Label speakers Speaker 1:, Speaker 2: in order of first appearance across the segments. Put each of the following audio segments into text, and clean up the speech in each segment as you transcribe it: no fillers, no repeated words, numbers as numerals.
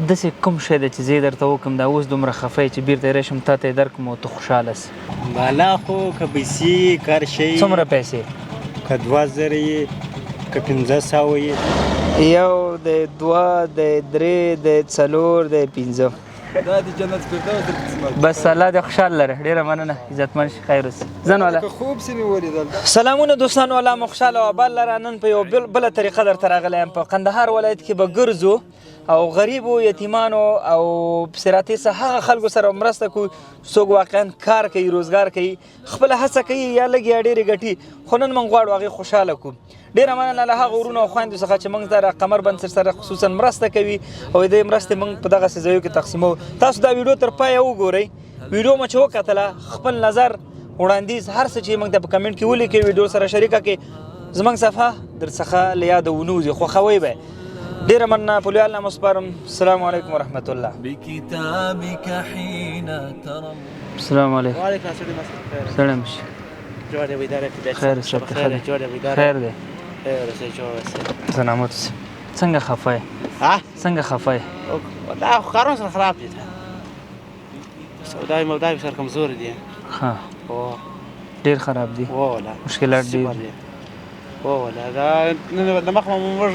Speaker 1: داسې کوم شی دی چې زه یې درته وکړم دا اوس دومره خفه یې چې بیرته یې راشم تا ته یې درکړم او ته خوشحاله سې
Speaker 2: بالا خو که پیسې کار شی
Speaker 1: څومره پیسې
Speaker 2: که 2000 یې که 1500 یې
Speaker 1: یو دی دوه دی درې دی څلور دی پنځه
Speaker 3: دا د جنت فردوس در قسمت
Speaker 1: بس الله دې خوشحال لره ډېره مننه عزتمن شي خیر اوسې ځان والا
Speaker 3: خوب سې مې ولیدل
Speaker 1: سلامونه دوستانو الله مو خوشحاله او آباد لره نن په یو بله طریقه درته راغلی یم په قندهار ولایت کې به ګرځو او غریبو یتیمانو او صراطي هغه خلکو سره مرسته کوو څوک واقعا کار کوي روزګار کوي خپله هڅه کوي یا لږ یا ډېرې ګټي خو نن موږ غواړو هغې خوشحاله کړو ډېره مننه له هغه وروڼو او خویندو څخه چې موږ سره قمر بنسټ سره خصوصا مرسته کوي او د دې مرستې موږ په دغسې ځایو کې تقسیموو تاسو دا ویډیو تر پایه وګورئ ویډیو مو چې وکتله خپل نظر وړاندیز هر څه چې موږ ته په کمنټ کې ولیکئ ویډیو سره شریکه کړئ زموږ صفحه در څخه له یاده ونوځي خوښوئ به ډېره مننه په لوی الله مو سپارم السلام علیکم ورحمت الله
Speaker 4: بكتابك حين ترى
Speaker 1: السلام علیکم
Speaker 5: وعلیکم السلام خیر
Speaker 1: سړی مشي
Speaker 5: جوړ دی ویدار کې
Speaker 1: خیر صاحب ته خیر
Speaker 5: جوړ دی ویدار
Speaker 1: خیر دی
Speaker 5: خیر سه جوړ سه
Speaker 1: سلامت اوسې څنګه خفه یې
Speaker 5: ها
Speaker 1: څنګه خفه یې
Speaker 5: والله کارونه سره خراب دي سودای مودای سره کمزور دي
Speaker 1: ها
Speaker 5: او
Speaker 1: ډېر خراب دي
Speaker 5: والله
Speaker 1: مشکلات ډېر
Speaker 5: دي والله دا نن مخ مو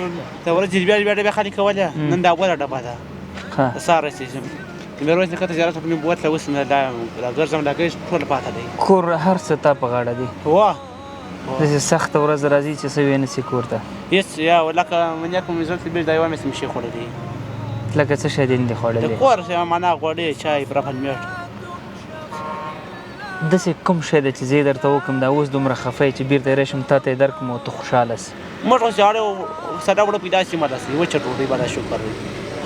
Speaker 5: ته ورځ بیا بیا خالي کوله نن دا ولا ډبه ده
Speaker 1: ها
Speaker 5: ساره سي مې روز نه کته زیارت په بوت له وسم دا ګرځم دا کې ټول پاته دی
Speaker 1: کور هر څه تا په غاړه دی
Speaker 5: واه
Speaker 1: داسې سخته ورځ راځي چې څه ویې نه شي کور ته
Speaker 5: هېڅ یا ولکه من یکم زلت بیل دا یوه مې څه شي خوړلی
Speaker 1: لکه څه شی دې نه دي
Speaker 5: د
Speaker 1: خوړلی
Speaker 5: کور معنا غوړې چای برابر میټ
Speaker 1: داسې کوم شی دی چې زه یې درته وکړم دا اوس دومره خفه یې چې بیرته یې راشم تا ته یې درکړم او ته خوشحاله سې
Speaker 5: موږ خو ساړه ساده وړه پیدا شي ماته سي وچه ډوډۍ باندې شکر دی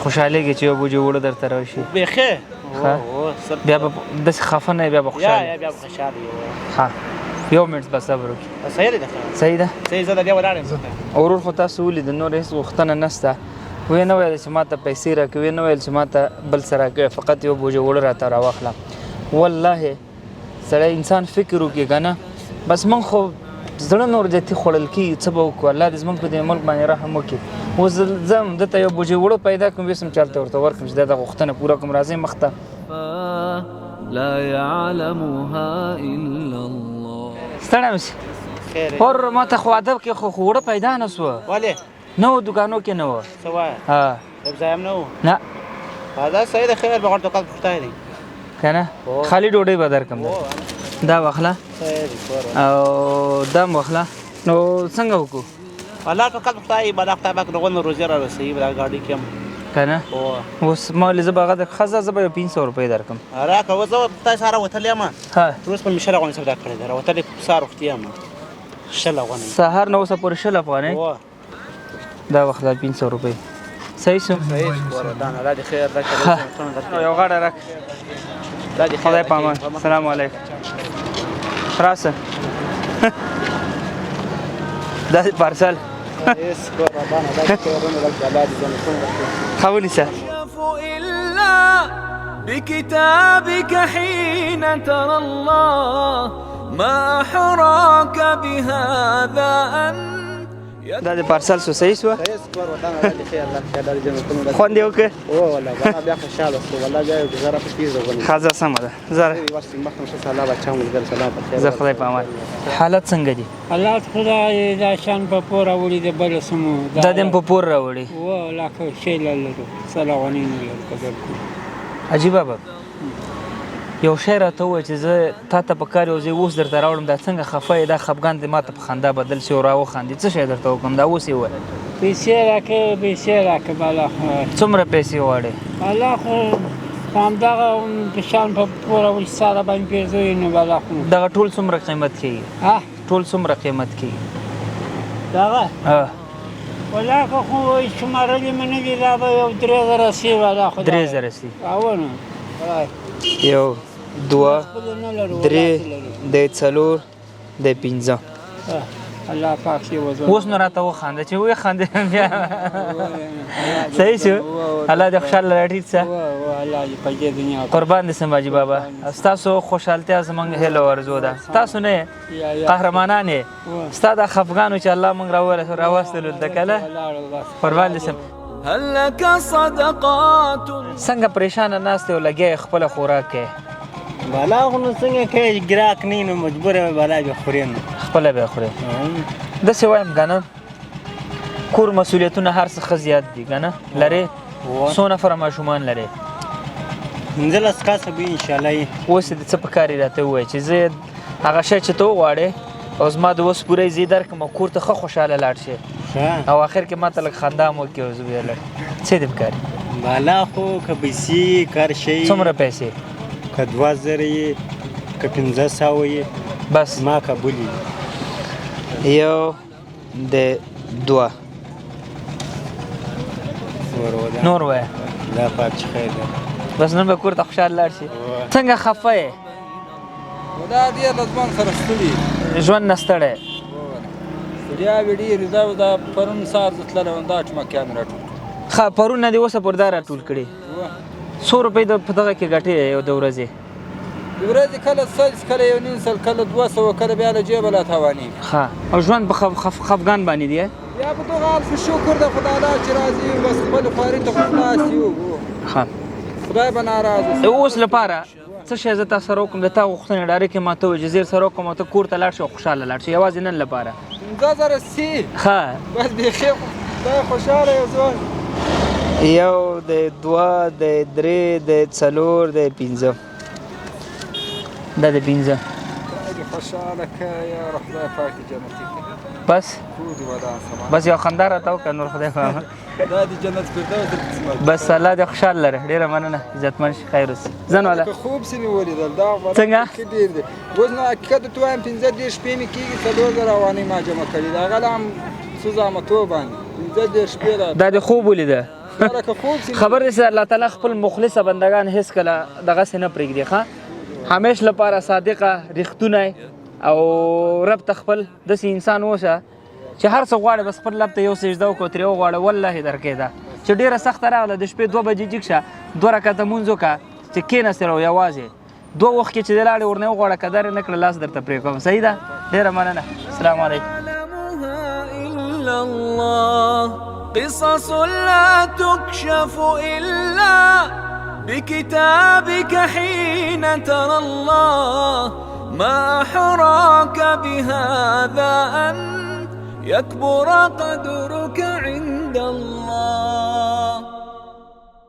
Speaker 1: خوشحالېږي چې یو بوجۍ وړه درته راشي
Speaker 5: بیخي
Speaker 1: بیا به داسې خفه نه یې بیا به خوشحاله
Speaker 5: یا بیا خوشاله یو
Speaker 1: ها یو منټ به صبر وکړي
Speaker 5: صحیح دی
Speaker 1: صحیح ده
Speaker 5: صحیح زه د دې ولاړ یم
Speaker 1: ورور خو تاسو ولیدل نور هېڅ غوښتنه نشته ویې نه ویل چې ما ته پیسې راکړي ویې نه ویل چې ما ته بل څه راکړي فقط یو بوجۍ وړه راته راواخله والله سړی انسان فکر وکړي که نه بس موږ خو زړه نور جتي خوړل کېږي څه به وکړو الله دې زموږ په دې ملک باندې رحم وکړي اوس زه هم دته یو بوجۍ وړه پیدا کړم بیا هم چالته ورته ورکړم چې دا د غوښتنه پوره کړم راځئ مخ ته
Speaker 4: لا يعلمها إلا الله
Speaker 1: ستړی مشي اور ما ته خو ادب کې خو وړه پیدا نه سوه
Speaker 5: ولې
Speaker 1: نه و دوکانو کې نه وه
Speaker 5: څه وایه
Speaker 1: ها
Speaker 5: ابزایم نه و
Speaker 1: نه
Speaker 5: دا صحیح ده خیر بغیر دوکان پخته دی
Speaker 1: که نه خالي ډوډۍ به درکړم دا واخله او دا م واخله نو څنګه وکړو
Speaker 5: الله دوکان پخته دی بالا خدای پاک دغونه روزي را رسوي دا ګاډي کې هم
Speaker 1: که نه اوس ما ولې زه به هغه ښځه زه به یو 500 روپۍ درکړم
Speaker 5: راکړه اوس زه خدای سره وتلی یم
Speaker 1: ها
Speaker 5: روز په مې 6 افغانۍ سودا کړې ده راوتلې سهار وختي یم 6 افغانۍ
Speaker 1: سهار نه اوسه پورې 6 افغانۍ دا واخله 500 روپۍ صحیح شو
Speaker 5: صحیح شکر دانه الله دې خیر راکړي
Speaker 1: یو غاړه راک خدای په امان السلام علیکم راسه دا پارسل ښه ونیسه
Speaker 4: إلا بكتابك حين ترى الله ما أحراك بهذا أن
Speaker 1: دا د پارسل سو صحیح شوه خوند یې وکړې ښه سمه ده زه خدای په امان حالت څنګه دي
Speaker 6: حالات خدای دا شان په پور راوړي د بل سمو
Speaker 1: دا دې په پور راوړي
Speaker 6: لکه شی لرو سلاغونې نه لرو قدر کو
Speaker 1: عجیبه به یو شی راته ووایه چې زه تا ته په کار یو ځای اوس درته راوړم دا څنګه خفه یې دا خفګان دې ما ته په خندا بدل شي او راوخاندي څه شی درته وکړم دا اوس یې ووایه
Speaker 6: پیسې راکړه بالا
Speaker 1: څومره پیسې غواړې
Speaker 6: بالا خو همدغه په شان په پوره وچ ساده باندې پیرزوی نو بالا خو
Speaker 1: دغه ټول څومره قیمت کېږي ټول څومره قیمت کېږي
Speaker 6: دغه ولا خو شمارلې مې نه دي دا به یو 3000 سي والا خو
Speaker 1: 3000 سي
Speaker 6: اونه
Speaker 1: یو دوه درې د څلور د پنځه
Speaker 6: الله پاک شي وزن
Speaker 1: اوس نو راته وخانده چې وې خاندې بیا صحیح شو الله دې خوشحاله لري ټیک شه
Speaker 6: الله دې په دې دنیا
Speaker 1: قربان دې سم حاجي بابا ستاسو خوشحالتیا زمونږ هیله ورزو ده تاسو نه قهرمانان یې ستا دا خفګانو چې الله موږ راوستلو دلته کله قربان دې سم
Speaker 4: هل لك صدقات
Speaker 1: څنګه پریشانه ناست یې او لګیا یې خپله خوراک کوې
Speaker 2: بالا خو نو څنګه کوې ګراک نه وي نو مجبور یم بالا بیا خورې نو
Speaker 1: خپله به یې خورې داسې وایم که نه کور مسؤلیتونه هر څه ښه زیات دي که نه لرې څو نفره ماشومان لرې
Speaker 2: 15 کاسه به انشاءالله یې
Speaker 1: اوس یې د څه په کار یې راته ووایه چې زه هغه شی چې ته وغواړې او زما د اوس پوره یې زه یې درکړم او کور ته ښه خوشحاله لاړ شې او آخر کې ماته لږ خندا هم وکړي او زه بیا لږ څه دې په کار
Speaker 2: بالا خو که پیسې کار شی
Speaker 1: څومره پیسې
Speaker 2: که 2000 یې که 1500 یې
Speaker 1: بس
Speaker 2: ما قبول یې
Speaker 1: یو د دوه نور وایه
Speaker 2: دا پاک چې خیر ده
Speaker 1: بس نن به کور ته خوشحال لاړ شي څنګه خفه یې
Speaker 3: دا ډېر له ځوان سره ستړي
Speaker 1: ژوند نه ستړی
Speaker 3: ستړیا مې ډېرې دا پرون سهار زه تللی وم دا ټمکیان مې راټول
Speaker 1: ښه پرون نه دې اوسه پورې دا راټول کړي 100 روپۍ په دغه کې ګټې یو د ورځې
Speaker 3: د ورځې کله سل کله یو نیم سل کله 200 کله بیا له جیبه لا تاوانېږي
Speaker 1: ښه او ژوند په خفګان باندې دی
Speaker 3: بیا په دغه حال خو شکر د خدای الله چې راضي یو بس خپل خواري ته خو خلاص یو
Speaker 1: ښه
Speaker 3: خدای به ناراضه شي
Speaker 1: اوس لپاره څه شی زه تا سره وکړم د تا غوښتنې ډایرکټ یې ماته ووایي چې زه سره وکړم او ته کور ته لاړ شې او خوشحاله لاړ شې یوازې نن لپاره
Speaker 3: 15000 سي
Speaker 1: ښه
Speaker 3: بس بیخي خدای خوشحاله یو ځوان
Speaker 1: یو د دوه د درې د څلور د پنځه دا د پنځه
Speaker 3: خدای خوشحاله که یا رب خدای پاک دې جنتي کړي
Speaker 1: بس
Speaker 3: کور دې ودان سما
Speaker 1: بس یو خندا راته وکړه نور خدای پاک
Speaker 3: دا دې جنت فردوس در قسمت
Speaker 1: بس الله دې خوشحال لره ډېره مننه عزتمن شي خیر اوسې ځان والا
Speaker 3: که خوب سي مې ولیدل دا
Speaker 1: څنګه؟
Speaker 3: ښه ډېر دی اوس نو حقیقت ته وایم 15 شپې مې کېږي 4000 افغانۍ ما جمع کړي د هغه لا هم څه زحمتو باندې 15 شپې را
Speaker 1: دا دې خوب ولیده
Speaker 3: که خوب سي
Speaker 1: خبر دې چې الله تعالی خپل مخلصه بندگان هیڅ کله دغسې نه پرېږدي ښه همیش لپاره صادقه رښتونی او رب ته خپل داسې انسان اوسه چې هر څه غواړي بس خپل رب ته یو سجده وکړو ترې وغواړه والله درکې ده چې ډېره سخته راغله د شپې 2 بجې جګ شه 2 رکعته لمونځ وکړه چې کېناستې او یوازې 2 وخت کې چې دې لاړې ورنه وغواړه که درې نه کړه لاس درته پرې کوم صحیح ده ډېره مننه السلام علیکم
Speaker 4: إلا الله قصص لا تكشف إلا بكتابك حين ترى الله ما أحراك بهذا أن يكبر قدرك عند الله